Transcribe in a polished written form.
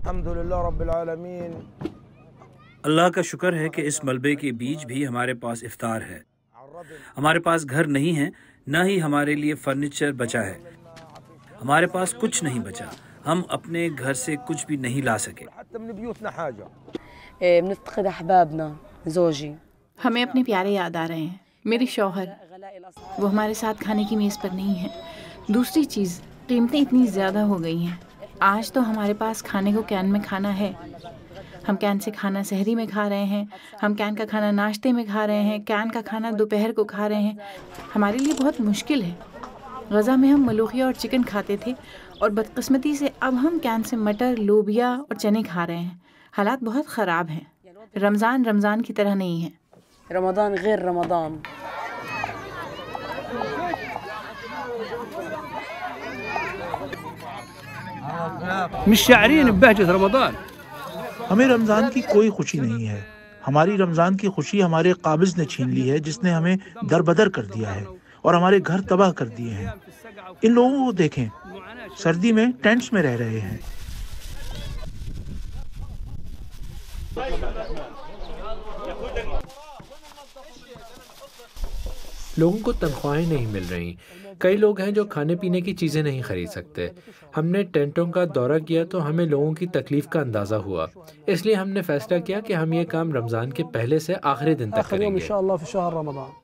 الحمدللہ رب العالمین۔ اللہ کا شکر ہے کہ اس ملبے کے بیچ بھی ہمارے پاس افطار ہے۔ ہمارے پاس گھر نہیں ہے، نہ ہی ہمارے لیے فرنیچر بچا ہے۔ ہمارے پاس کچھ نہیں بچا، ہم اپنے گھر سے کچھ بھی نہیں لا سکے۔ بنفتقد احبابنا زوجی، ہمیں اپنے پیارے یاد آ رہے ہیں، میرے شوہر، وہ ہمارے ساتھ کھانے کی میز پر نہیں ہیں۔ دوسری چیز، قیمتیں اتنی زیادہ ہو گئی ہیں۔ آج تو ہمارے پاس کھانے کو کین میں کھانا ہے، ہم کین سے کھانا سحری میں کھا رہے ہیں، ہم کین کا کھانا ناشتے میں کھا رہے ہیں، کین کا کھانا دوپہر کو کھا رہے ہیں۔ ہمارے لیے بہت مشکل ہے۔ غزہ میں ہم ملوخیہ اور چکن کھاتے تھے، اور بدقسمتی سے اب ہم کین سے مٹر، لوبیا اور چنے کھا رہے ہیں۔ حالات بہت خراب ہیں۔ رمضان کی طرح نہیں ہے۔ رمضان غیر رمضان۔ مش شاعرين ببهجة رمضان۔ ہمیں رمضان کی کوئی خوشی نہیں ہے۔ ہماری رمضان کی خوشی ہمارے قابض نے چھین لی ہے، جس نے ہمیں در بدر کر دیا ہے اور ہمارے گھر تباہ کر دیے ہیں۔ ان لوگوں کو دیکھیں، سردی میں ٹینٹس میں رہ رہے ہیں۔ لوگوں کو تنخواہیں نہیں مل رہی، کئی لوگ ہیں جو کھانے پینے کی چیزیں نہیں خرید سکتے۔ ہم نے ٹینٹوں کا دورہ کیا تو ہمیں لوگوں کی تکلیف کا اندازہ ہوا، اس لیے ہم نے فیصلہ کیا کہ ہم یہ کام رمضان کے پہلے سے آخری دن تک کریں گے۔